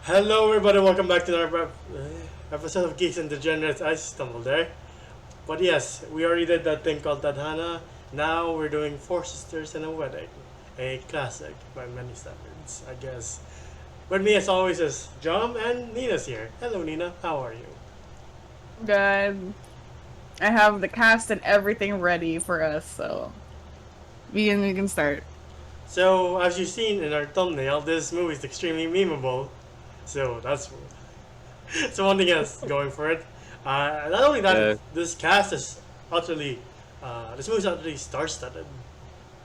Hello, everybody. Welcome back to another episode of Geeks and Degenerates. I stumbled there, but yes, we already did that thing called Tadhana. Now we're doing Four Sisters and a Wedding, a classic by many standards, I guess. With me, as always, is Jom and Nina's here. Hello, Nina. How are you? Good. I have the cast and everything ready for us, so we can start. So, as you've seen in our thumbnail, this movie is extremely memeable. So so one thing is going for it. Not only that, Yeah, this cast is utterly, this movie is utterly star-studded.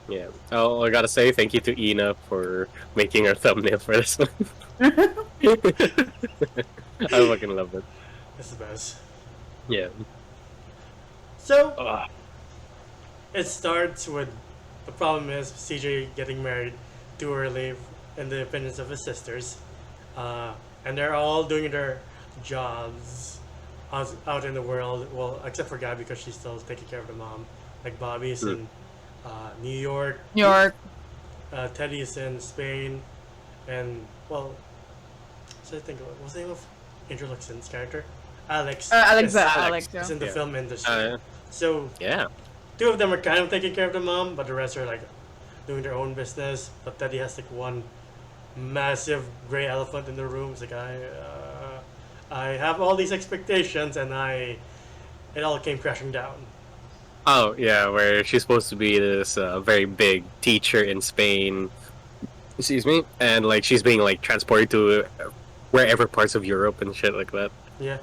yeah. Oh, I gotta say thank you to Ina for making our thumbnail for this one. I fucking love it. It's the best. Yeah. So Ah, it starts with the problem is CJ getting married too early, in the opinions of his sisters, and they're all doing their jobs out in the world. Well, except for Gabby because she's still taking care of the mom. Like Bobby's mm. in New York, New York. Teddy's in Spain, and well, so I think what's the name of Andrew Luxon's character? Alex. Alex, is, Alex, is yeah. in the Yeah. film industry. Uh, So yeah. two of them are kind of taking care of the mom, but the rest are like doing their own business. But Teddy has like one massive gray elephant in the room. It's like I have all these expectations, and it all came crashing down. Oh, yeah, where she's supposed to be this very big teacher in Spain. Excuse me, and like she's being like transported to wherever parts of Europe and shit like that Yeah,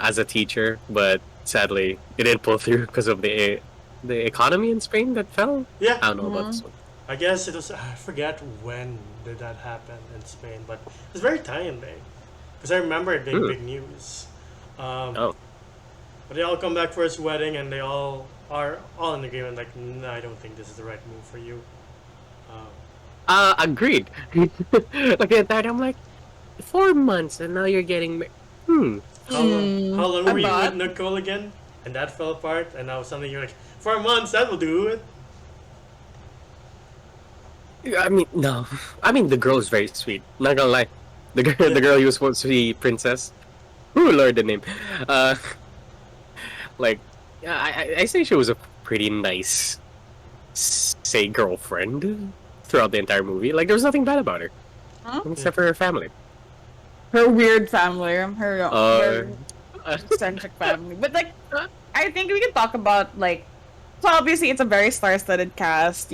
as a teacher, but sadly it didn't pull through because of the economy in Spain that fell. yeah. I don't know about this one. I guess it was. I forget when did that happen in Spain, but it's very timely because I remember it being Hmm. big news. Um, Oh. But they all come back for his wedding, and they all are all in agreement. Like, no, I don't think this is the right move for you. Um, Agreed. Like the entire time, I'm like 4 months, and now you're getting. how long were I'm you with not. Nicole again? And that fell apart, and now suddenly you're like, 4 months, that will do it. I mean, no. I mean, the girl is very sweet. Not gonna lie, the girl who was supposed to be princess. Oh Lord, the name. Uh, like, yeah, I say she was a pretty nice, say girlfriend throughout the entire movie. Like, there was nothing bad about her, Huh? except for her family. Her weird family, her Uh, eccentric family. But like, I think we can talk about like, so obviously it's a very star-studded cast.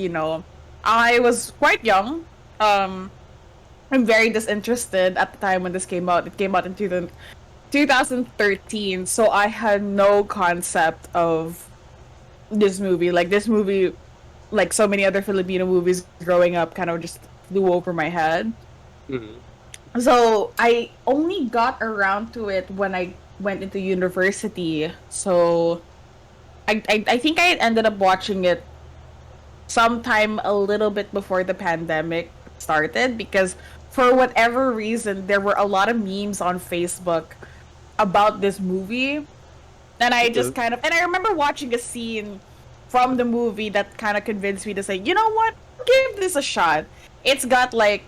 I was quite young. I'm very disinterested at the time when this came out. It came out in 2013, so I had no concept of this movie. Like this movie, like so many other Filipino movies growing up, kind of just flew over my head. mhm. So I only got around to it when I went into university. So I think I ended up watching it sometime a little bit before the pandemic started because for whatever reason there were a lot of memes on Facebook about this movie, and I just kind of, and I remember watching a scene from the movie that kind of convinced me to say, you know what, give this a shot. It's got like,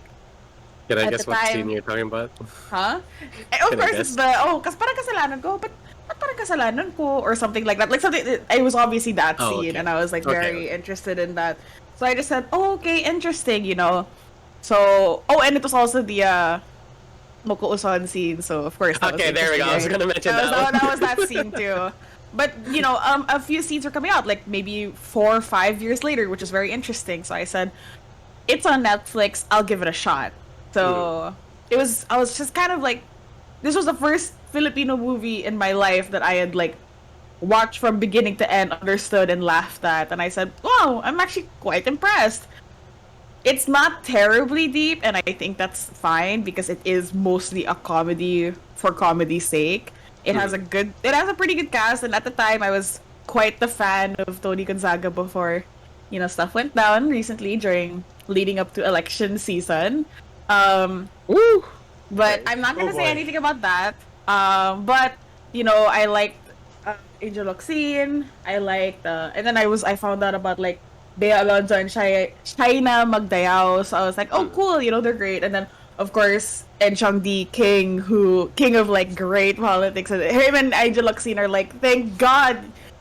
Can I at guess the what time, scene you're talking about? huh? Of Can I course, it's guess? the, kas parang kasalanan ko, but ba't parang kasalanan ko, or something like that. Like something, it was obviously that Oh, scene, okay. and I was like Okay, very okay. interested in that. So I just said, oh, okay, interesting. So, oh, and it was also the Moko Uson scene, so of course that was Okay, there we go. I was interesting. gonna mention That was, that one. that was that scene too. But a few scenes were coming out, like maybe 4 or 5 years later, which is very interesting. So I said, it's on Netflix. I'll give it a shot. So I was just kind of like, this was the first Filipino movie in my life that I had like watched from beginning to end, understood and laughed at, and I said, wow, I'm actually quite impressed. It's not terribly deep, and I think that's fine because it is mostly a comedy for comedy's sake. It has a pretty good cast, and at the time I was quite the fan of Tony Gonzaga before, stuff went down recently during leading up to election season. Woo! But Okay. I'm not Oh gonna say boy. anything about that. But I liked Angel Locsin. I liked, and then I found out about like Bea Alonzo and Shaina Magdayao. So I was like, oh, Mm. cool, they're great. And then of course, and Changdi, king of like great politics, and him and Angel Locsin are like, thank God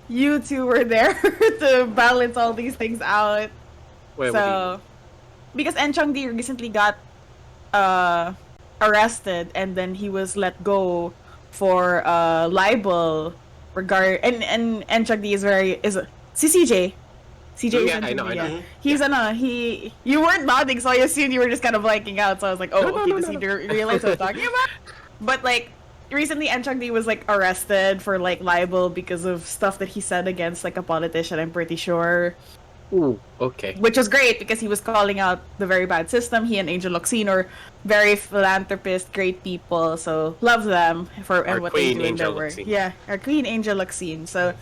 you two were there to balance all these things out. Wait, So, because En Changdi recently got arrested, and then he was let go for libel and En Changdi is CCJ. CJ Yeah, is I know. He's you weren't nodding, so I assumed you were just kind of blanking out. So I was like, oh, No, okay, no, does no, he no. realize what I'm talking about? But like recently, En Changdi was like arrested for like libel because of stuff that he said against like a politician. I'm pretty sure, Ooh, okay. which was great because he was calling out the very bad system. He and Angel Locsin are very philanthropist, great people. So love them for Our and what they queen, do in their Angel work. Locsin. Yeah, our queen Angel Locsin. So.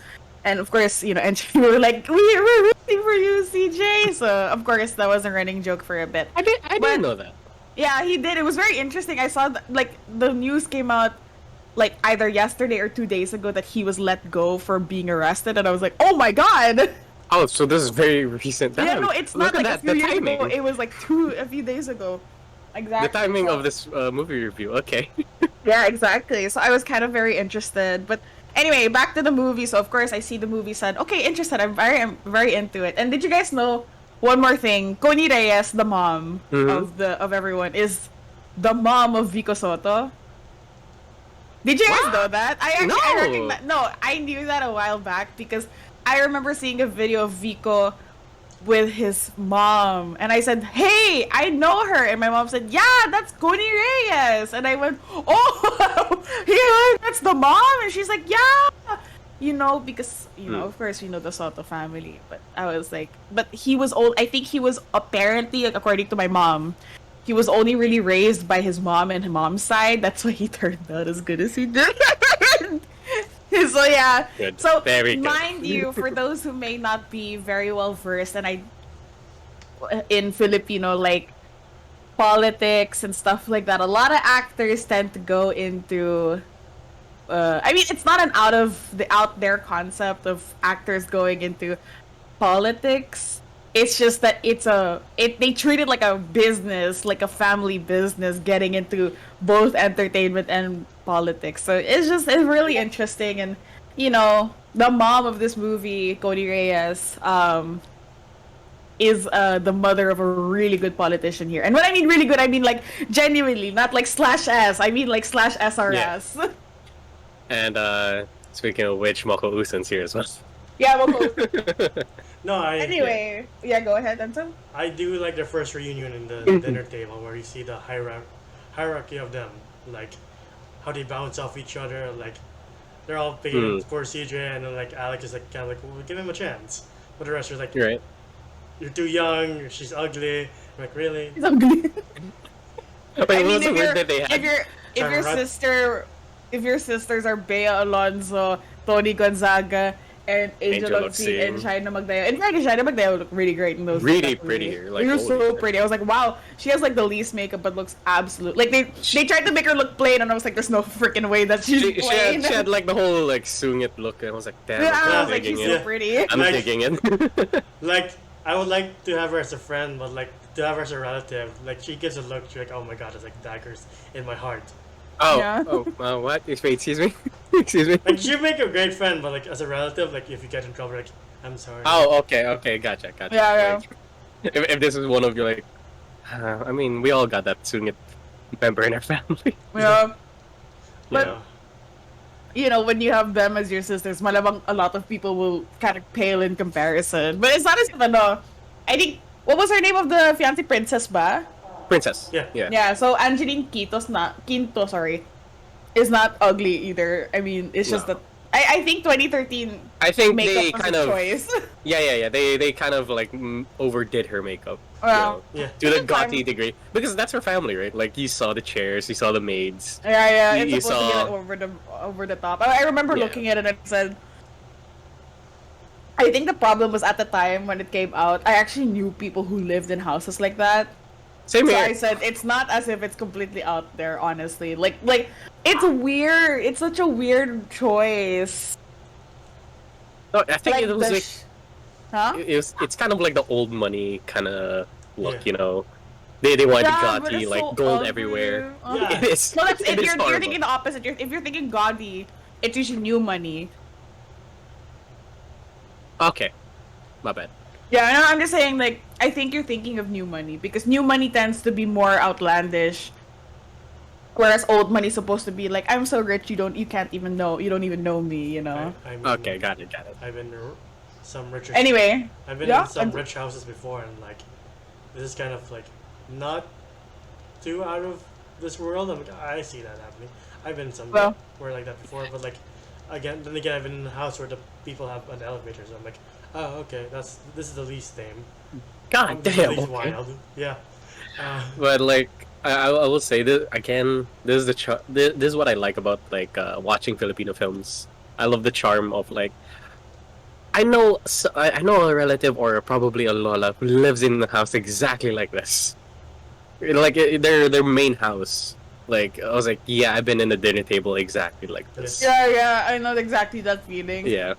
And of course, you know, and we were like, we're rooting for you, CJ. So of course, that was a running joke for a bit. I didn't know that. Yeah, he did. It was very interesting. I saw like the news came out like either yesterday or 2 days ago that he was let go for being arrested, and I was like, oh my god. Oh, so this is very recent. Yeah, Damn. no, it's Look not at like that, a few the years timing. ago. It was like a few days ago. Exactly. The timing So- of this movie review. Okay. Yeah, exactly. So I was kind of very interested, but anyway, back to the movie. So of course I see the movie, said, okay, interested. I'm very into it. And did you guys know one more thing? Connie Reyes, the mom of everyone, is the mom of Vico Soto. Did you guys know that? I knew that a while back because I remember seeing a video of Vico with his mom, and I said, hey, I know her, and my mom said, yeah, that's Connie Reyes, and I went, oh, yeah, that's the mom, and she's like, yeah, you know, because, you know, of course, we know the Soto family, but I was like, but he was old, I think he was apparently, according to my mom, he was only really raised by his mom and his mom's side, that's why he turned out as good as he did. So yeah, Good. so Very good. mind you, for those who may not be very well versed, and in Filipino like politics and stuff like that, a lot of actors tend to go into. I mean, it's not an out there concept of actors going into politics. It's just that they treat it like a business, like a family business, getting into both entertainment and politics. So it's really interesting, and you know, the mom of this movie, Connie Reyes, is the mother of a really good politician here. And when I mean really good, I mean like genuinely, not like /S. I mean like /SRS. Yeah, And speaking of which, Moko Usan's here as well. yeah, we'll go. No, Anyway, yeah, go ahead, Anton. I do like the first reunion in the dinner table where you see the hierarchy of them, like how they bounce off each other, like they're all paying for CJ, and then like Alex is like kind of like, well, give him a chance, but the rest are like, You're right. you're too young, she's ugly. I'm like, really? It's ugly. Wait, I what mean, was the word that they had? if your sisters are Bea Alonzo, Tony Gonzaga, and Angel Locsin and Shaina Magdayo. In fact, Shaina Magdayo look really great in those. Really pretty here. Like, You're holy so shit. pretty. I was like, wow, she has like the least makeup, but looks absolute. Like they tried to make her look plain, and I was like, there's no freaking way that she's She plain. had like the whole like Sungit look, and I was like, damn, Yeah, I I'm was like, digging she's it. so pretty. I'm Like- digging it. Like, I would like to have her as a friend, but like to have her as a relative, like she gives a look, she's like, oh my god, it's like daggers in my heart. Oh, Yeah. What? Wait, excuse me? Excuse me? Like she'd make a great friend, but like as a relative, like if you get in trouble, like I'm sorry. Oh, okay, gotcha. Yeah. Like, if this is one of you, like, I mean, we all got that Sungit member in our family. Yeah. But Yeah. you know, when you have them as your sisters, malamang a lot of people will kind of pale in comparison. But it's not as if I think what was her name of the fiancé, Princess ba? Princess. Yeah. Yeah, so Angeline Quinto, is not ugly either. I mean, it's just No. that I think 2013 I think makeup they was kind a of choice. yeah. They kind of like overdid her makeup. Well, Yeah. To the At the time- gaudy degree, because that's her family, right? Like you saw the chairs, you saw the maids. yeah, You it's supposed to saw- be like over the top. I remember Yeah. looking at it and it said. I think the problem was at the time when it came out, I actually knew people who lived in houses like that. Same So here. I said it's not as if it's completely out there, honestly. Like it's weird. It's such a weird choice. No, I think Like it was the like huh? it's kind of like the old money kind of look, Yeah. you know. They wanted Yeah, but gaudy, it's like so gold ugly. everywhere. Yeah. It is. No, that's it if is you're horrible. thinking the opposite. If you're thinking gaudy, it's usually new money. Okay, my bad. Yeah, no, I'm just saying, like, I think you're thinking of new money because new money tends to be more outlandish, whereas old money is supposed to be like, I'm so rich, you can't even know, you don't even know me, you know. I mean, Okay, got it. I've been in some richer. Anyway, I've been yeah, in some and- rich houses before, and like, this is kind of like not too out of this world. I'm like, I see that happening. I've been in some Well- where like that before, but like, then again, I've been in a house where the people have an elevator, so I'm like, oh, okay, this is the least tame. God This is the damn. least Okay. wild. Yeah. But like, I will say this again. This is this is what I like about like watching Filipino films. I love the charm of like. I know I know a relative or probably a lola who lives in the house exactly like this. Like their main house. Like I was like, yeah, I've been in a dinner table exactly like this. yeah, I know exactly that feeling. Yeah.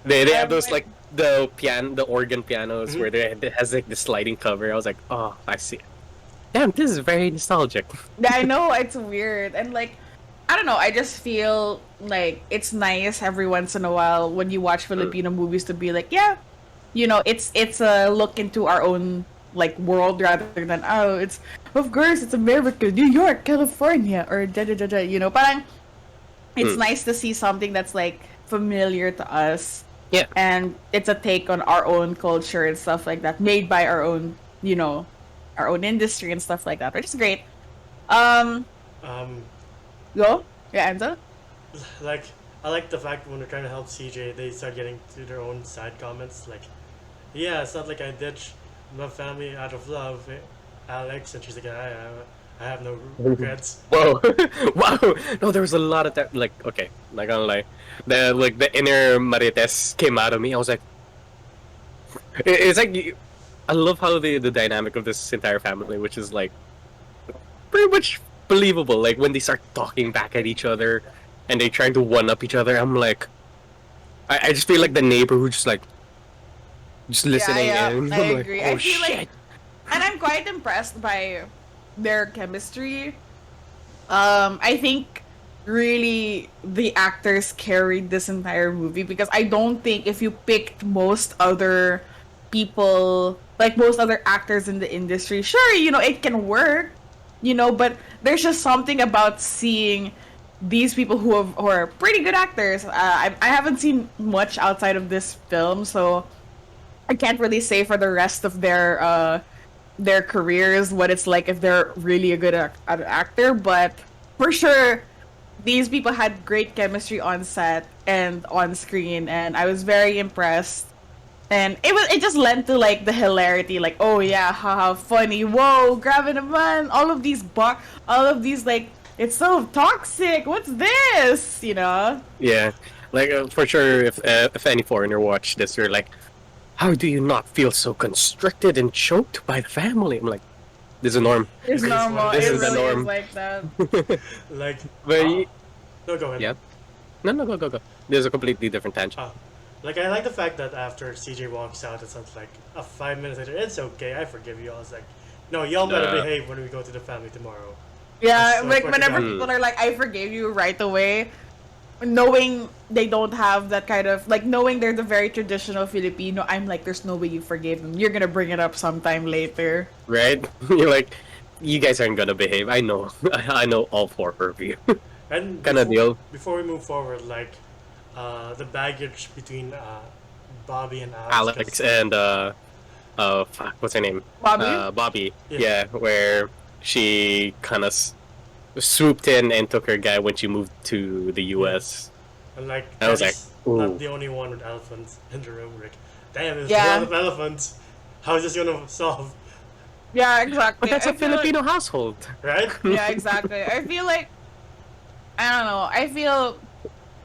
They have I'm those like the organ pianos Mhm. where it has like the sliding cover. I was like, oh, I see. Damn, this is very nostalgic. Yeah, I know it's weird, and like, I don't know. I just feel like it's nice every once in a while when you watch Filipino movies to be like, yeah, you know, it's a look into our own like world rather than it's of course it's America, New York, California, or da da da da. You know, but it's nice to see something that's like familiar to us. Yeah. And it's a take on our own culture and stuff like that, made by our own, you know, our own industry and stuff like that, which is great. Um, Go? Yeah, Enzo? like I like the fact when they're trying to help CJ, they start getting to their own side comments. Like, yeah, it's not like I ditched my family out of love, Alex, and she's like, I have no regrets. Whoa, wow! No, there was a lot of that. Like, okay, not gonna lie, the inner Marites came out of me. I was like, it's like I love how the dynamic of this entire family, which is like pretty much believable. Like when they start talking back at each other and they trying to one up each other. I'm like, I just feel like the neighbor who just like just listening yeah, in. I I'm like, agree. oh I feel shit! like, and I'm quite impressed by their chemistry. I think really the actors carried this entire movie because I don't think if you picked most other people, like most other actors in the industry, sure, you know, it can work, you know, but there's just something about seeing these people who are pretty good actors. I haven't seen much outside of this film, so I can't really say for the rest of their careers what it's like if they're really a good actor, but for sure these people had great chemistry on set and on screen, and I was very impressed. And it just led to like the hilarity, like, oh yeah, haha, funny, whoa, grabbing a man, all of these like, it's so toxic, what's this, you know? Yeah, like for sure, if any foreigner watched this, you're like, how do you not feel so constricted and choked by the family? I'm like, this is a norm. It's It is normal, what it it is. really The is norm. like that. Like, But no, go ahead. yeah, no, go. There's a completely different tangent. Like, I like the fact that after CJ walks out, it's not like 5 minutes later, it's okay, I forgive you. I was like, no, y'all better behave when we go to the family tomorrow. Yeah, That's like what whenever you got. people are like, I forgave you right away, knowing they don't have that kind of, like, knowing they're the very traditional Filipino, I'm like, there's no way you forgave them. You're gonna bring it up sometime later. Right? You're like, you guys aren't gonna behave. I know. I know all four of you. And Kinda deal. before we move forward, like, the baggage between Bobby and Alex. Alex 'cause- and fuck, what's her name? Bobby? Bobby. Yeah. Yeah, where she kind of swooped in and took her guy when she moved to the U.S. And like, I was that's like, ooh. not the only one with elephants in the room. Like, damn, there's Yeah. a lot of elephants. How is this gonna solve? Yeah, exactly. But that's I a feel like- Filipino household. Right? yeah, exactly. I feel like, I don't know. I feel,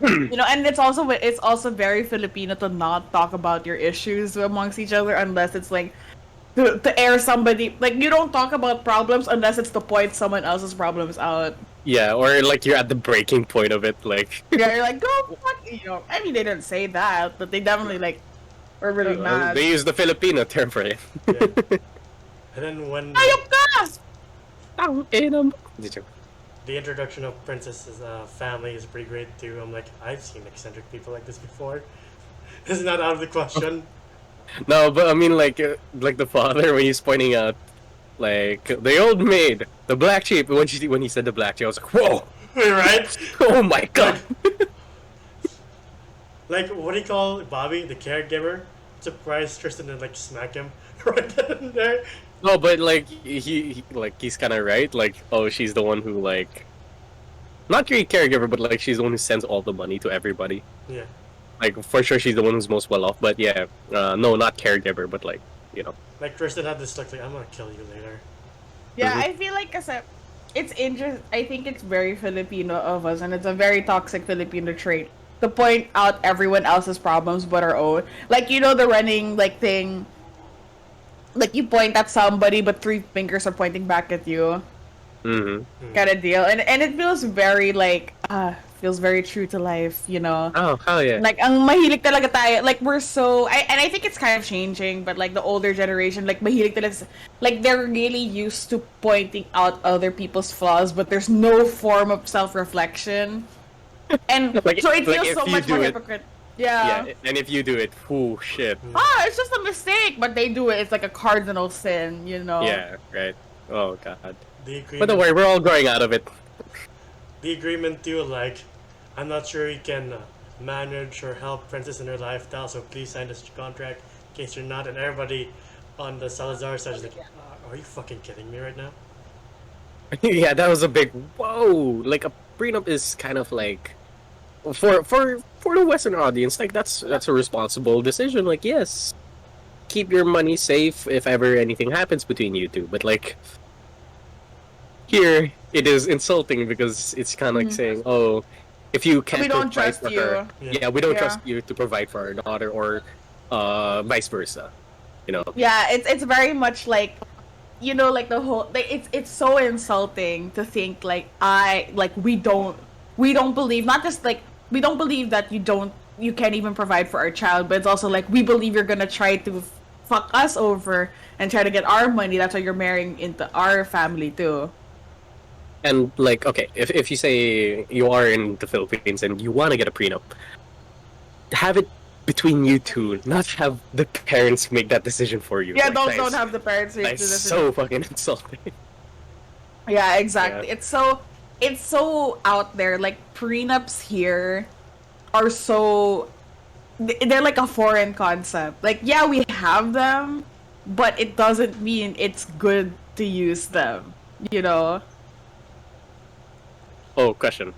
you know, and it's also very Filipino to not talk about your issues amongst each other unless it's like to air somebody. Like, you don't talk about problems unless it's to point someone else's problems out. Yeah, or like you're at the breaking point of it. Like, Yeah, you're like, go fuck, you know. I mean, they didn't say that, but they definitely like were really mad. they use the Filipino term for it. Yeah. And then when Ayop ka! Did you? The introduction of Princess's family is pretty great too. I'm like, I've seen eccentric people like this before. It's not out of the question. No, but I mean, like the father when he's pointing out, like the old maid, the black sheep. When he said the black sheep, I was like, whoa, Right? oh my god. Like, what do you call Bobby, the caregiver? Surprise Tristan and like smack him right then and there. No, but like he's kind of right. Like, oh, she's the one who like, not really caregiver, but like she's the one who sends all the money to everybody. Yeah. Like for sure, she's the one who's most well off. But yeah, no, not caregiver, but like you know. Like Tristan had this look like, I'm gonna kill you later. Yeah, Mhm. I feel like it's interesting. I think it's very Filipino of us, and it's a very toxic Filipino trait to point out everyone else's problems but our own. Like the running like thing. Like you point at somebody, but three fingers are pointing back at you, Mm-hmm. kind of deal. And it feels very like feels very true to life. Oh hell yeah. Like ang mahilig talaga tayo. Like we're so and I think it's kind of changing, but like the older generation, like mahilig talaga, like they're really used to pointing out other people's flaws, but there's no form of self-reflection. And Like- so it like feels if so you much do more it- hypocrite. Yeah, and if you do it, oh shit. It's just a mistake, but they do it. It's like a cardinal sin, Yeah, right. Oh god. The agreement, But don't worry, we're all growing out of it. the agreement too, like, I'm not sure you can manage or help Princess in her lifestyle, so please sign this contract in case you're not. And everybody on the Salazar side is like, are you fucking kidding me right now? Yeah, that was a big whoa. Like a prenup is kind of like for the Western audience, like that's a responsible decision. Like yes, keep your money safe if ever anything happens between you two. But like here, it is insulting because it's kind of like saying, oh, if you can't We don't provide trust for you. her, Yeah. yeah, we don't Yeah. trust you to provide for our daughter, or vice versa. You know. Yeah, it's very much like like the whole like it's so insulting to think like we don't believe, not just like we don't believe that you can't even provide for our child, but it's also like we believe you're gonna try to fuck us over and try to get our money. That's why you're marrying into our family too. And like, okay, if you say you are in the Philippines and you want to get a prenup, have it between you two, not have the parents make that decision for you. Yeah, Like, don't have the parents make the that's decision. so fucking insulting. Yeah, exactly. Yeah. It's so out there. Like prenups here are so they're like a foreign concept. Like yeah, we have them, but it doesn't mean it's good to use them. Oh, question.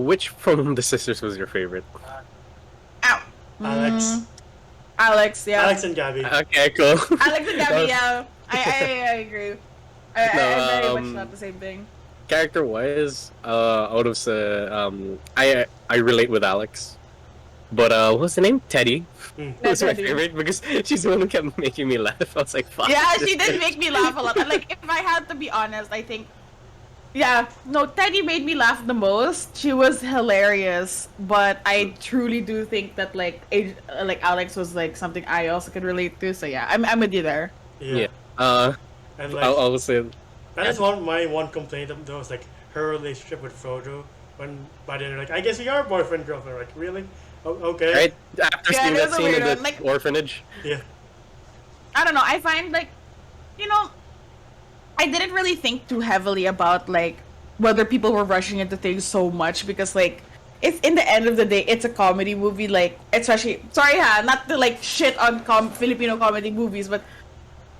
Which from the sisters was your favorite? Ow. Alex. Alex, yeah. Alex and Gabby. Okay, cool. Alex and Gabby, yeah. I agree. I very much um, thought the same thing. Character wise, out of I relate with Alex. But what's the name? Teddy. Was my Teddy. favorite because she's the one who kept making me laugh. I was like, fuck. Yeah, this she did bitch. make me laugh a lot. Like, if I had to be honest, I think, yeah, no, Teddy made me laugh the most. She was hilarious, but I truly do think that like Alex was like something I also could relate to. So yeah, I'm with you there. Yeah. And like, I'll say that is my one complaint of those, like her relationship with Frodo. When by the end, they're like, I guess we are boyfriend girlfriend. Like, really? Oh, okay. right after Yeah, seeing it that was a scene in weird the one, like- orphanage. Yeah. I don't know. I find like, I didn't really think too heavily about like whether people were rushing into things so much because like it's in the end of the day it's a comedy movie, like especially not to like shit on Filipino comedy movies, but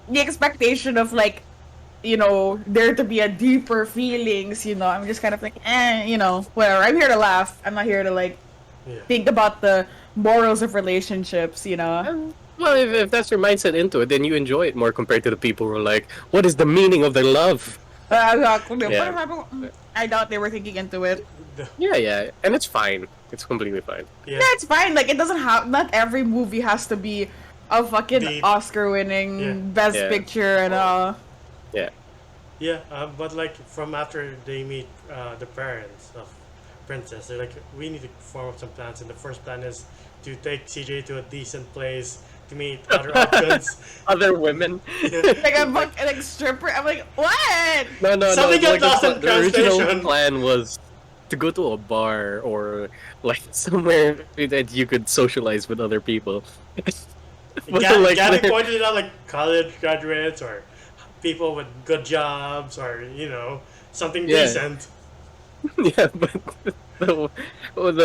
the expectation of like there to be a deeper feelings, I'm just kind of like whatever. I'm here to laugh. I'm not here to like Yeah. think about the morals of relationships. Well, if that's your mindset into it, then you enjoy it more compared to the people who are like, what is the meaning of their love? Yeah. I doubt they were thinking into it. Yeah, and it's fine. It's completely fine. Yeah. Yeah, it's fine. Like, it doesn't have. Not every movie has to be a fucking Deep. Oscar-winning Yeah. Best Yeah. Picture and all. Yeah. Yeah, but like from after they meet the parents of Princess, they're like, we need to form up some plans. And the first plan is to take CJ to a decent place to meet other options. Other women. Like a book like stripper. I'm like, what? No. Something got Like lost in the original translation. plan was to go to a bar or like somewhere that you could socialize with other people. But, like, Gabby they're- pointed it out like college graduates or people with good jobs or something Yeah. decent. yeah, but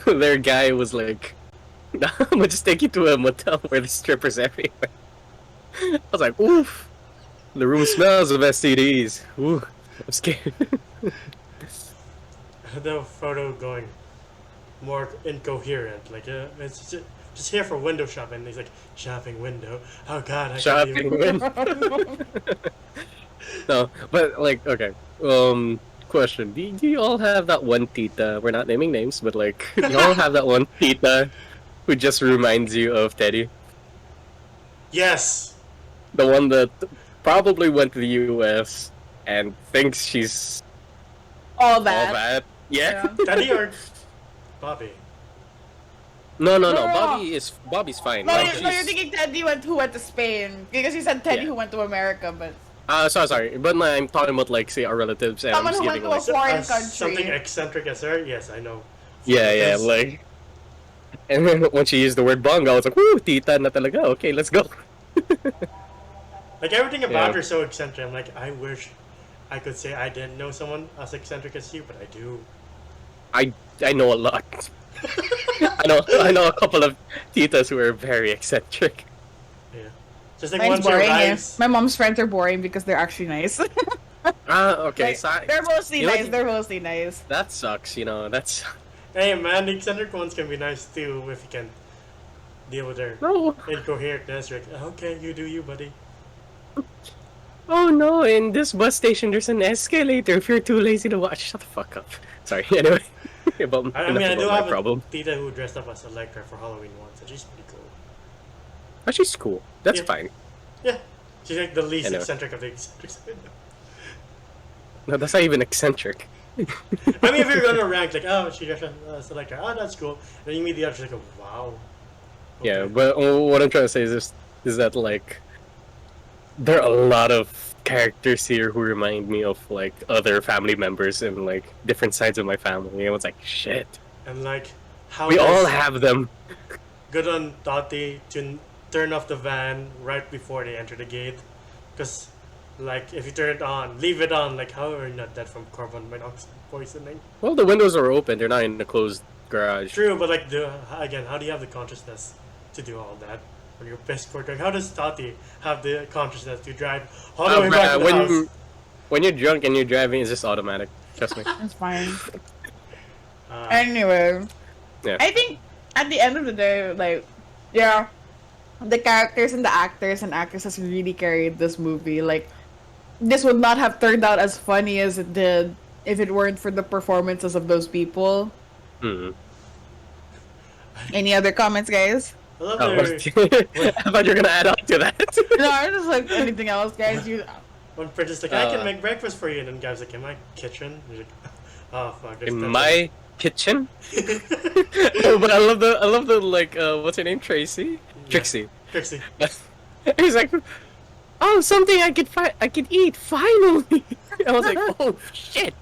their guy was like, I'm gonna just take you to a motel where there's strippers everywhere. I was like, oof, the room smells of STDs. Ooh, I'm scared. The photo going more incoherent. Like it's just here for window shopping. He's like shopping window. Oh God, I can't Shopping even- window. No, but like, okay. Question: do you all have that one tita? We're not naming names, but like, do you all have that one tita who just reminds you of Teddy? Yes. The one that probably went to the U.S. and thinks she's All all that. that. Yeah. Teddy or Bobby? No. No. Bobby's fine. No, Like, you're she's- thinking Teddy who went to Spain because you said Teddy Yeah. who went to America, but sorry, but I'm talking about like say our relatives and Someone I'm just who went giving to a like foreign country. Something eccentric as her? Yes, I know. yeah, Yes. like. And then when she used the word bongo, I was like, "Woo, tita na talaga. Okay, let's go." Like everything about Yeah. her so eccentric. I'm like, I wish I could say I didn't know someone as eccentric as you, but I do. I know a lot. I know a couple of titas who are very eccentric. Yeah. Just like mine's once you boring. arrives, My mom's friends are boring because they're actually nice. Okay, Like, so they're mostly you know nice. what- They're mostly nice. that sucks. That's hey man, the eccentric ones can be nice too if you can deal with their no. incoherentness. You're like, okay, you do you, buddy. Oh no! In this bus station, there's an escalator. If you're too lazy to watch, shut the fuck up. Sorry. Anyway, about, I enough mean, I about do my have problem. a tita who dressed up as Electra for Halloween once, and she's pretty cool. Oh, she's cool. That's Yeah. fine. Yeah, she's like the least Anyway. eccentric of the eccentrics. No, that's not even eccentric. I mean, if you're gonna rank like, oh, she dressed up as Electra, oh, that's cool. Then you meet the others, like, oh, wow. Yeah, Okay. but what I'm trying to say is that like there are a lot of characters here who remind me of like other family members and like different sides of my family. And it's like shit. And like, how We does all have them. good on Tati to turn off the van right before they enter the gate, because like if you turn it on, leave it on, like how are you not dead from carbon monoxide poisoning? Well, the windows are open. They're not in a closed garage. True, but like again, how do you have the consciousness to do all that when you're pissed for drunk? How does Tati have the consciousness to drive all the way back to the house? When you're drunk and you're driving, it's just automatic. Trust me. That's fine. Uh, Anyway, Yeah. I think at the end of the day, like, yeah, the characters and the actors and actresses really carried this movie. Like, this would not have turned out as funny as it did if it weren't for the performances of those people. Hmm. Any other comments, guys? I love Oh, their, I thought you were gonna add on to that. No, I just like anything else, guys. You when Princess like, I can Uh, make breakfast for you, and then guys like, in my kitchen. You're like, oh fuck. there's In that- my kitchen. Oh, but I love the like what's her name, Tracy? Trixie. Trixie. He's like, oh, something I could eat finally. I was like, oh shit.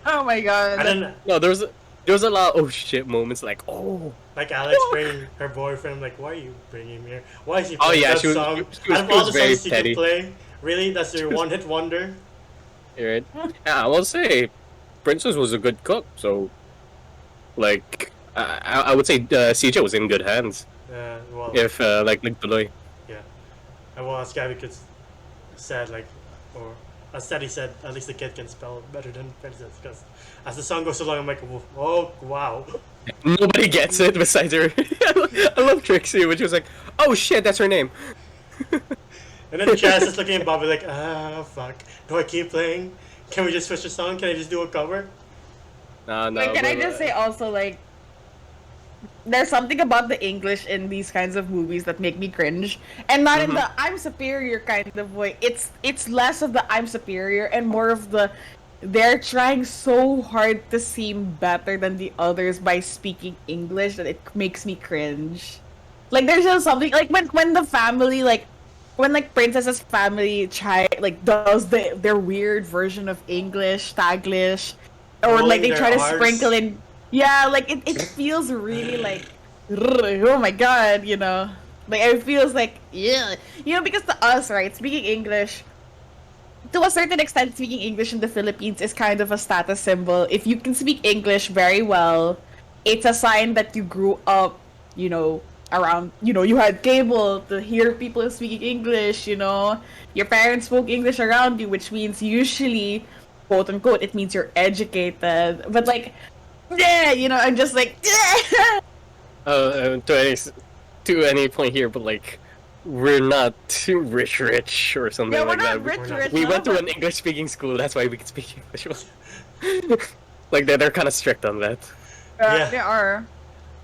oh my god. And then No, there was a lot of oh shit moments like oh. like Alex bringing her boyfriend, I'm like, why are you bringing him here? Why is he Oh, playing yeah, that she was- song? she was- Out of she all was the very songs he petty. could play, really? That's your one-hit wonder? Right? Yeah, I will say, Princess was a good cook. So, like, I would say CJ was in good hands. Well, If like Tuloy. yeah. And well, as Gabby could said, like, or as Teddy said, at least the kid can spell better than Princess. Because as the song goes along, I'm like, oh, wow. Nobody gets it besides her. I love Trixie, which was like, oh shit, that's her name. And then Chaz is looking at Bobby like, ah, fuck. Do I keep playing? Can we just switch the song? Can I just do a cover? No. Wait, can I but, just say also, like, there's something about the English in these kinds of movies that make me cringe, and not in the I'm superior kind of way. It's less of the I'm superior and more of the they're trying so hard to seem better than the others by speaking English that it makes me cringe. Like there's just something like when the family like when like Princess's family does their weird version of English, Taglish, or like Rolling they their try to R's. sprinkle in yeah, like it feels really like oh my god, you know. Like it feels like yeah. You know, because to us, right, speaking English to a certain extent, speaking English in the Philippines is kind of a status symbol. If you can speak English very well, it's a sign that you grew up, you know, around, you know, you had cable to hear people speaking English, you know, your parents spoke English around you, which means usually, quote unquote, it means you're educated. But like, yeah, you know, I'm just like, yeah. To any point here, but like, we're not too rich or something Yeah, we're like not that. rich, We no, went to but- an English speaking school, that's why we can speak English. Like they're kind of strict on that. Yeah. They are.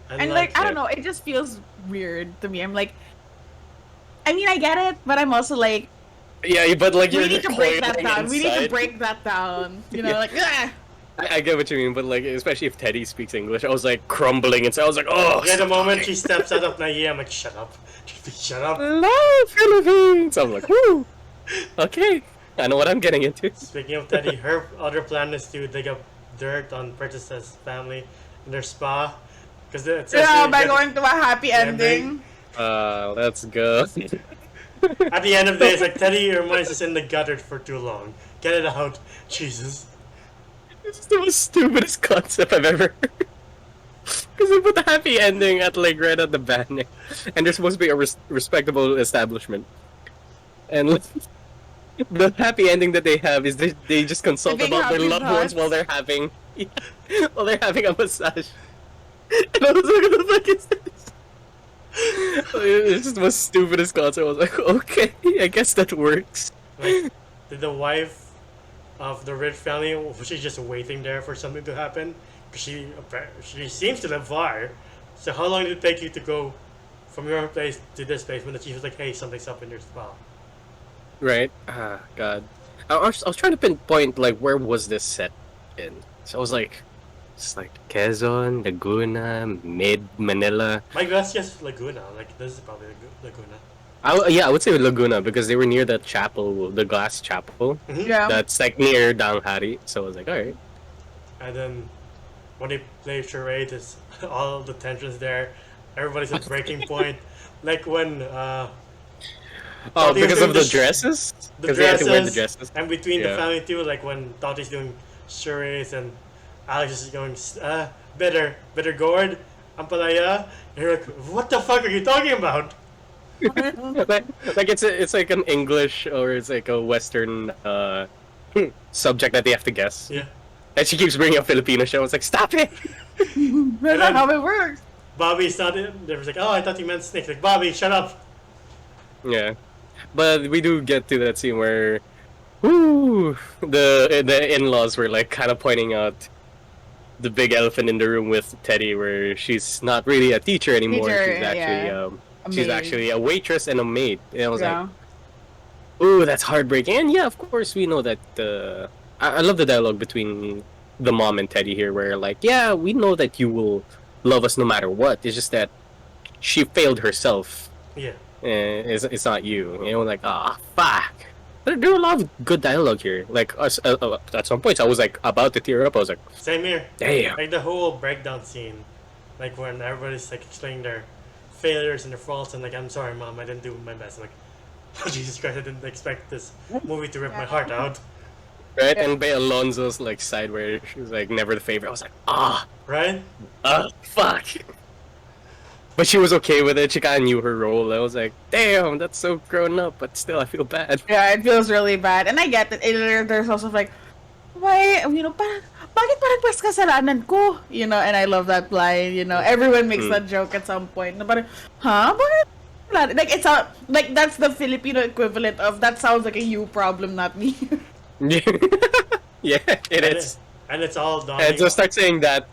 And like, I don't that. know, it just feels weird to me. I'm like, I mean, I get it, but I'm also like, Yeah, but like we you're need to break that coiling down. We need to inside. break that down. You know, Yeah. like, ah. I get what you mean, but like especially if Teddy speaks English, I was like crumbling inside. I was like, oh. Yeah, the stop moment talking. she steps out of Naya, I'm like, shut up. Shut up. Hello, Philippines. I'm like, whoo. Okay, I know what I'm getting into. Speaking of Teddy, her other plan is to dig up dirt on Princess's family in their spa. Because it says Yeah, you by get- going to a happy ending. ending. Let's go. at the end of the day, it's like Teddy, your mind's just in the gutter for too long. Get it out. Jesus. This is the most stupidest concept I've ever heard. Because they put the happy ending at like right at the banner, and there's supposed to be a respectable establishment, and like, the happy ending that they have is they just consult Living about their happy loved ones thoughts. while they're having a massage. And I was like, what the fuck is this? It's just the most stupidest concept. I was like, okay, I guess that works. Like, did the wife of the rich family, was she just waiting there for something to happen? Because she seems to live far. So how long did it take you to go from your place to this place when the chief was like, hey, something's up in your spa? Right? Ah, God. I was trying to pinpoint, like, where was this set in? So I was like, it's like Quezon, Laguna, Manila. My guess is Laguna. Like, this is probably Laguna. I would say Laguna because they were near the chapel, the glass chapel. Mhm. Yeah. That's like near Danghari. So I was like, alright. And then when they play charades, it's all the tensions there. Everybody's at breaking point. Like when Oh, Tati was because doing of the the dresses? the 'Cause they had to wear the dresses, dresses. and between the Yeah. family too, like when Tati's doing charades and Alex is going better gourd, ampalaya. And you're like, what the fuck are you talking about? like it's like an English or it's like a Western subject that they have to guess. Yeah. And she keeps bringing up Filipino show. I was like, stop it! That's And not then- how it works. Bobby's not in. They was like, oh, I thought you meant snakes. Like, Bobby, shut up. Yeah, but we do get to that scene where, whoo, the in-laws were like kind of pointing out the big elephant in the room with Teddy, where she's not really a teacher anymore. Teacher, she's actually yeah. A she's maid. actually a waitress and a maid. And I was Yeah. like, ooh, that's heartbreaking. And yeah, of course we know that. I love the dialogue between the mom and Teddy here, where like, yeah, we know that you will love us no matter what. It's just that she failed herself. Yeah. It's not you. You know, like, ah, fuck. There were a lot of good dialogue here. Like, at some points, I was like about to tear up. I was like, Same here. damn. Like the whole breakdown scene, like when everybody's like explaining their failures and their faults, and like, I'm sorry, mom, I didn't do my best. I'm like, oh, Jesus Christ, I didn't expect this movie to rip my heart out. Right? And by Alonzo's like side where she was like never the favorite. I was like, Right? fuck. But she was okay with it. She kind of knew her role. I was like, damn, that's so grown up. But still, I feel bad. Yeah, it feels really bad. And I get that there's also like, why, you know, bakit parang mas kasalanan ko? You know, and I love that line, you know. Everyone makes that joke at some point. Na parang, huh? Bakit? Like, it's a, like, that's the Filipino equivalent of, that sounds like a you problem, not me. Yeah, it And is. And it's all dawning. And so start saying that.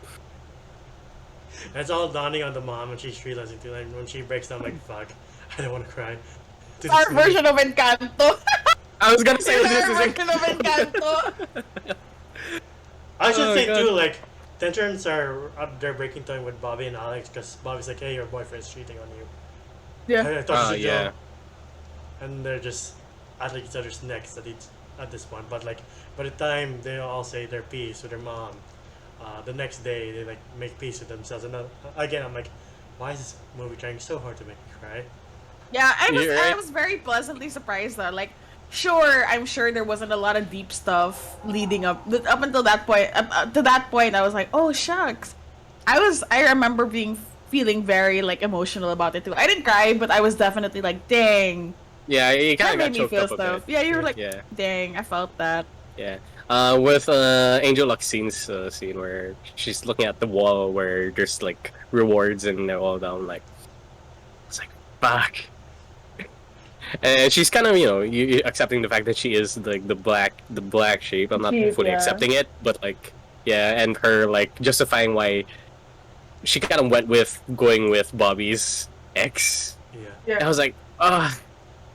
It's all dawning on the mom when she's realizing too. Like when she breaks down, like, fuck, I don't want to cry. To Our this movie. version of Encanto. I was gonna say It's this our is version of Encanto. I should Oh, say God. too, like, tensions are up there breaking point with Bobby and Alex because Bobby's like, hey, your boyfriend's cheating on you. Yeah. I thought it was a yeah. joke. And they're just at like each other's necks at this point. But like by the time they all say their piece with their mom, the next day they like make peace with themselves. And again, I'm like, why is this movie trying so hard to make me cry? Yeah, You're I right. was very pleasantly surprised though. Like, sure, I'm sure there wasn't a lot of deep stuff leading up until that point. Up to that point, I was like, oh shucks. I remember feeling very like emotional about it too. I didn't cry, but I was definitely like, dang, Yeah, you that kind of got made me choked feel up a stuff. bit. Yeah, you were like, Yeah, dang, I felt that. yeah. With Angel Luxine's scene where she's looking at the wall where there's like rewards and they're all down. Like, it's like fuck. And she's kind of you accepting the fact that she is like the black sheep. I'm not Sheep, fully yeah. accepting it, but like yeah, and her like justifying why she kind of went with going with Bobby's ex. Yeah. I was like, ah,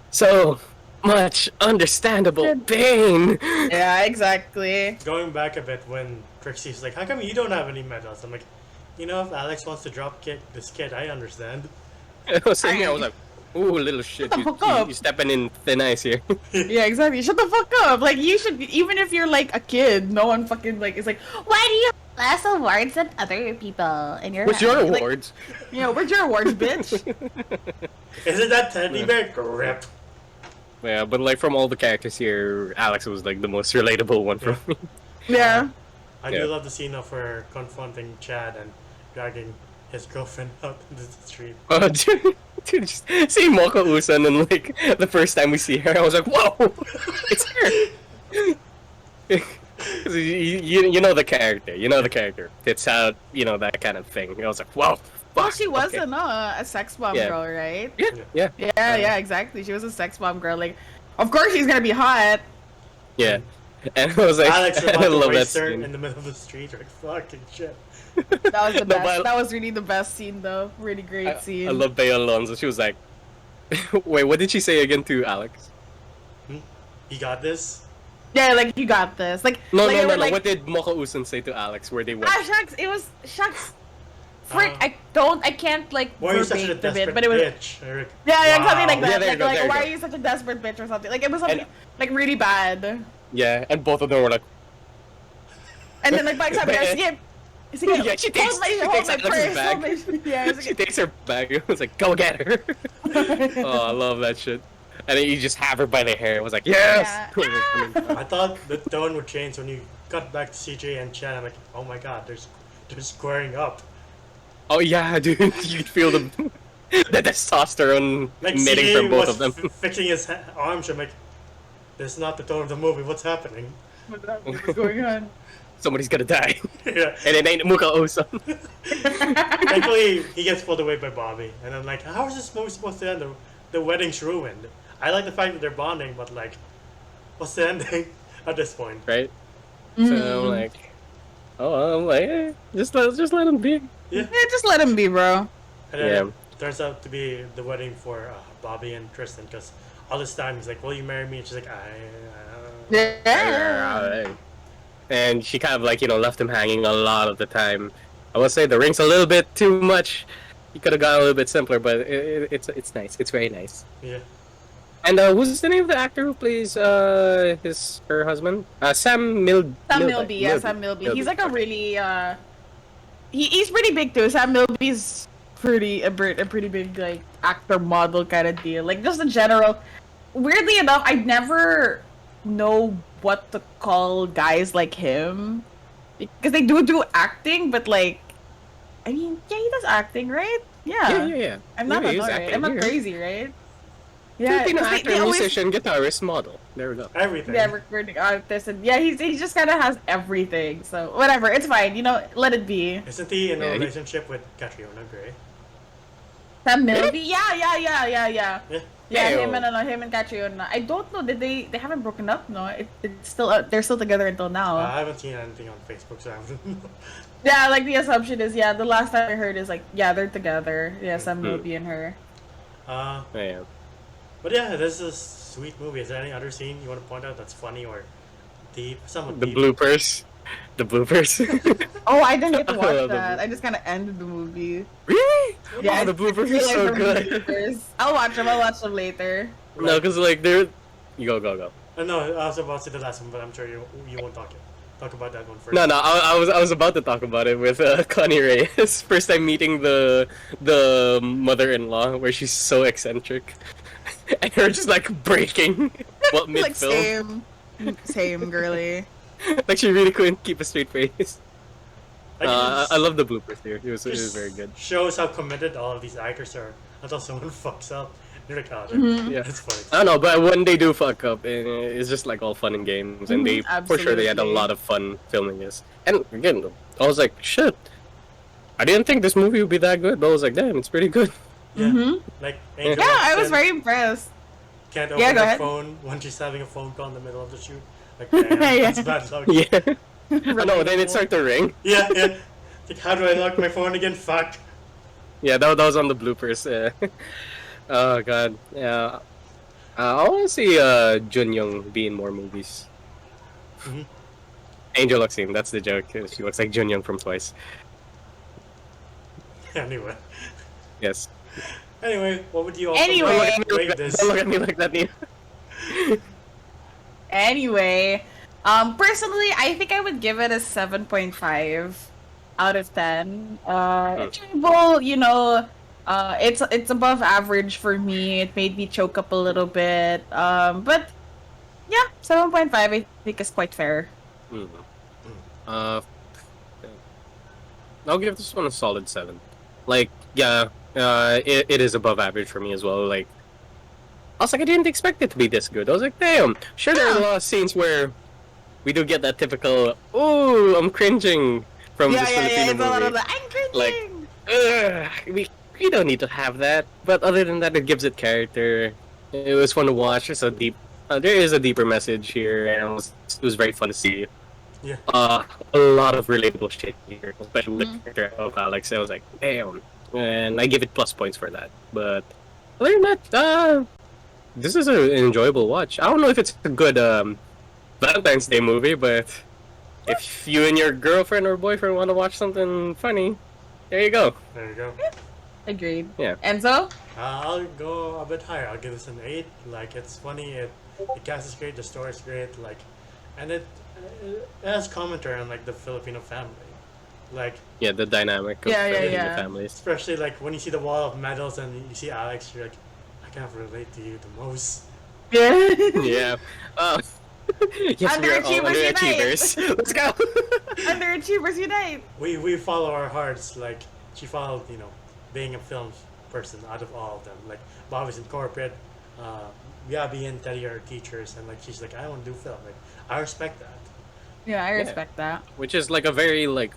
so much understandable pain. Yeah, exactly. Going back a bit when Trixie's like, how come you don't have any medals? I'm like, if Alex wants to drop kick this kid, I understand. I was sitting here, I was like, ooh, little shit, Shut the fuck up. you stepping in thin ice here. Yeah, exactly. Shut the fuck up. Like, you should, even if you're like a kid, no one fucking like is like, why do you have less awards than other people in your What's your family?" Like, awards? where's your awards, bitch? Isn't that teddy bear? Grip. Yeah, but like from all the characters here, Alex was like the most relatable one for me. Yeah. I Yeah. do love the scene of her confronting Chad and dragging his girlfriend out into the street. Oh, dude, just seeing Moko Usan and like the first time we see her, I was like, whoa, it's her. 'Cause you know the character, It's how that kind of thing. I was like, whoa. Well, fuck, she was okay. a sex bomb Yeah. girl, right? Yeah. Yeah, exactly. She was a sex bomb girl. Like, of course she's gonna be hot. Yeah. And I was like, Alex I about to love that waste her scene. in the middle of the street. Like, fucking shit. That was the No, best. but- That was really the best scene, though. Really great scene. I love Bea Alonso. She was like, wait, what did she say again to Alex? You got this? Yeah, like you got this. Like, No, like, no, they no, were no. like, What did Moko Usan say to Alex where they went? shucks. It was shucks. Frick, Uh, I can't like Why are you such a verbatim desperate it, but it was bitch? Eric? yeah, something like Wow. that. Yeah, there you go, like there you why go. are you such a desperate bitch or something? Like it was something And- like really bad. Yeah, and both of them were like, And then like by the time I skip. Yeah, she takes- hold my, she hold takes my Alex's purse, bag. hold my- yeah, she takes her bag. I was like, go get her. Oh, I love that shit. And then you just have her by the hair. I was like, yes. I thought the tone would change when you cut back to CJ and Chad. I'm like, oh my god, they're squaring up. Oh yeah, dude, you could feel the testosterone Like emitting CJ from both was of them. fixing his arms. I'm like, this is not the tone of the movie. What's happening? What's going on? Somebody's gonna die, Yeah. and it ain't Muka Osan. Thankfully, he gets pulled away by Bobby, and I'm like, how is this movie supposed to end? The wedding's ruined. I like the fact that they're bonding, but like, what's the ending at this point? Right? So I'm like, just let him be. Yeah. Yeah, just let him be, bro. And then Yeah. it turns out to be the wedding for Bobby and Tristan, because all this time he's like, will you marry me? And she's like, Yeah. And she kind of like left him hanging a lot of the time. I would say the ring's a little bit too much. He could have gone a little bit simpler, but it's nice. It's very nice. Yeah. And who's the name of the actor who plays her husband? Sam Milby. Sam Milby, yeah, Sam Milby. He's like a really he's pretty big too. Sam Milby's a pretty big like actor model kind of deal. Like just in general. Weirdly enough, I never know what to call guys like him because they do acting, but like, I mean, yeah, he does acting, right? Yeah. I'm not Yeah, he's annoyed. acting I'm not here. crazy, right? Yeah, Filipino 'cause actor, they always- musician, guitarist, model. There we go. Everything. Yeah, recording artist, and yeah, he just kind of has everything. So whatever, it's fine. Let it be. Isn't he in a Yeah, he- relationship with Catriona Gray? Sam Milby, yeah. Yeah. Yeah, Hey, him and Catriona. I don't know. Did they haven't broken up? No, it's still they're still together until now. I haven't seen anything on Facebook, so I haven't. Yeah, like the assumption is the last time I heard is like they're together. Yeah, Sam Milby and her. Yeah. But yeah, this is a sweet movie. Is there any other scene you want to point out that's funny or deep? Somewhat The deep. bloopers. The bloopers. Oh, I didn't get to I watch love the that. movie. I just kind of ended the movie. Really? Yeah, Oh, the I bloopers are realized so there were good. bloopers. I'll watch them. I'll watch them later. No, because like they're. You go. No, I was about to say the last one, but I'm sure you won't talk about that one first. No, I was about to talk about it with Connie Reyes. First time meeting the mother-in-law, where she's so eccentric, and her just like breaking, well, mid Like film. same girly. Like she really couldn't keep a straight face. Like, I love the bloopers here. It was just very good. shows how committed all of these actors are until someone fucks up. You're like, oh, Mhm. Yeah. it's funny. I don't know, but when they do fuck up, it's just like all fun and games, and they for sure they had a Absolutely. lot of fun filming this. And again, I was like, shit, I didn't think this movie would be that good, but I was like, damn, it's pretty good. Yeah. Mhm. Like, Angel Yeah, I was can't- very impressed. Can't Yeah, open go her ahead. phone when she's having a phone call in the middle of the shoot. Like, damn, that's bad luck. Yeah. I know. Then it started to ring. Yeah. Like, how do I lock my phone again? Fuck. Yeah, that was on the bloopers. Oh god. Yeah. I want to see Jun Young be in more movies. Mhm. Angel Luxine, that's the joke. She looks like Jun Young from Twice. Anyway. Yes. Anyway, what would you all Anyway. rate this? Don't look at me like that, Neil. Anyway, personally, I think I would give it a 7.5 out of 10. Enjoyable, it's above average for me. It made me choke up a little bit. But yeah, 7.5 I think is quite fair. Mm. Uh, I'll give this one a solid 7. Like, yeah, it is above average for me as well. Like, I was like, I didn't expect it to be this good. I was like, damn. Sure, there are a lot of scenes where we do get that typical, oh, I'm cringing from this Filipino It's a lot movie. of the I'm cringing. We don't need to have that. But other than that, it gives it character. It was fun to watch. There's a deep, there is a deeper message here, and it was very fun to see. Yeah. A lot of relatable shit here, especially with the character of Alex. I was like, damn, and I give it plus points for that. But other than that, this is an enjoyable watch. I don't know if it's a good Valentine's Day movie, but if you and your girlfriend or boyfriend want to watch something funny, there you go. There you go. Agreed. Yeah. Enzo? I'll go a bit higher. I'll give this an 8. Like, it's funny. The cast is great. The story is great. Like, and it has commentary on like the Filipino family. Like, Yeah, the dynamic of Yeah, the yeah. families. especially like when you see the wall of medals and you see Alex, you're like, I kind of relate to you the most. Yeah. Yeah. Yes, we are all Underachievers underachievers. Let's go. Underachievers unite. We follow our hearts. Like, she followed, being a film person out of all of them. Like, Bob is in corporate. Yabi and Teddy are teachers, and like she's like, I want to do film. Like, I respect that. Yeah, I respect that. Which is like a very like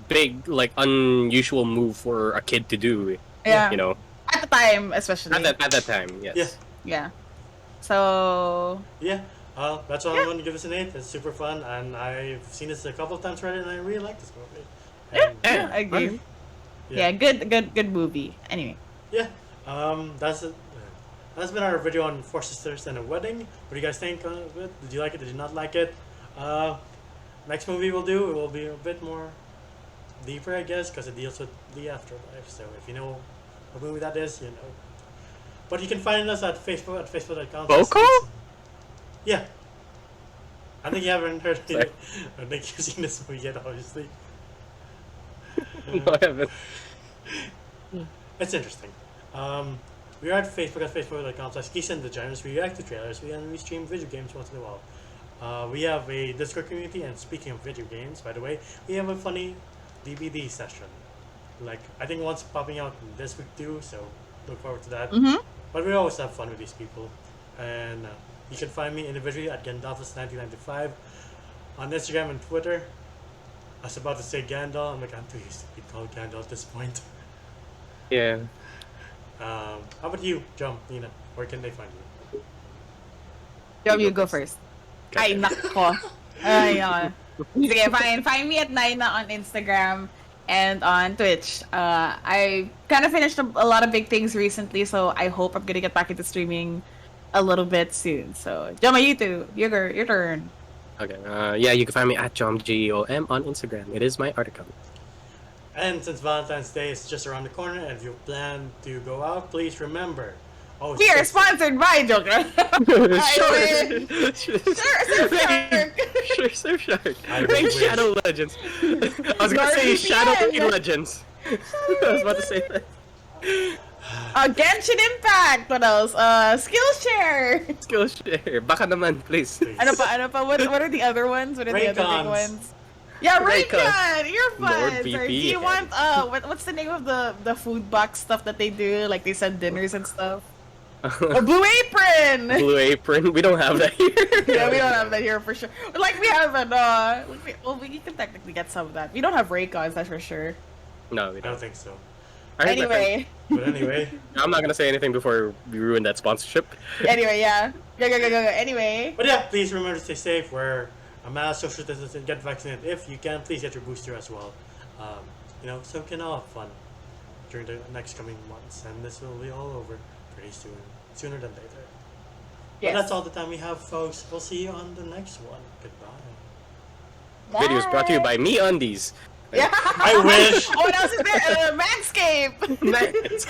big, like unusual move for a kid to do. Yeah. You know, At the time, especially. at that time, yes. Yeah. Yeah. So Yeah, that's why I'm going to give this an 8. It's super fun, and I've seen this a couple of times already, and I really like this movie. And, yeah, I agree. Yeah. Yeah, good movie. Anyway. Yeah, that's it. That's been our video on Four Sisters and a Wedding. What do you guys think of it? Did you like it? Did you not like it? Next movie we'll do, it will be a bit more deeper, I guess, because it deals with the afterlife. So if you know what movie that is, you know. But you can find us at Facebook.com. Boko? Yeah. I think you haven't heard Sorry. it. I think you've seen this movie yet, obviously. No, I haven't. It's interesting. We are at Facebook.com/Geeks and Degenerates. We react to trailers. We stream video games once in a while. We have a Discord community, and speaking of video games, by the way, we have a funny DVD session. Like, I think one's popping out this week too, so look forward to that. Mm-hmm. But we always have fun with these people. And you can find me individually at Gandalfus1995 on Instagram and Twitter. I was about to say Gandalf. I'm like, I'm too used to be called Gandalf at this point. Yeah. How about you, Jump, Nina? Where can they find you? Yo, you go first. Ay, nako. Ay, sige, fine. Find me at Naina on Instagram and on Twitch. I kind of finished a lot of big things recently, so I hope I'm gonna get back into streaming a little bit soon. So, Jama, you too. Your turn. Okay. Yeah, you can find me at JomGOM on Instagram. It is my art account. And since Valentine's Day is just around the corner, and if you plan to go out, please remember. Oh, We are six- sponsored by Joker. Sure. Sure, Surfshark. I Raid wish. Shadow Legends. I was gonna say Shadow Raid Legends. I was about to say that. Genshin Impact. What else? Skillshare. Skillshare. Baka naman, please. Please. Ano pa? What are the other ones? What are the other big Raycons. ones? Yeah, Raycons. Raycon. You're Lord fun. VP. Do you want what's the name of the food box stuff that they do? Like they send dinners and stuff. A Blue Apron. Blue Apron. We don't have that here. Yeah, we don't have that here for sure. But like we have an we can technically get some of that. We don't have Raycons, that's for sure. No, we I don't. don't think so. I heard my friend- Anyway, But anyway, I'm not gonna say anything before we ruin that sponsorship. yeah. Go. Anyway. but yeah, please remember to stay safe, wear a mask, social distance, and get vaccinated if you can. Please get your booster as well. So we can all have fun during the next coming months, and this will be all over pretty soon, sooner than later. But Yes. that's all the time we have, folks. We'll see you on the next one. Goodbye. Videos brought to you by Me Undies. Yeah. I wish. What else is there? Manscaped. Nice.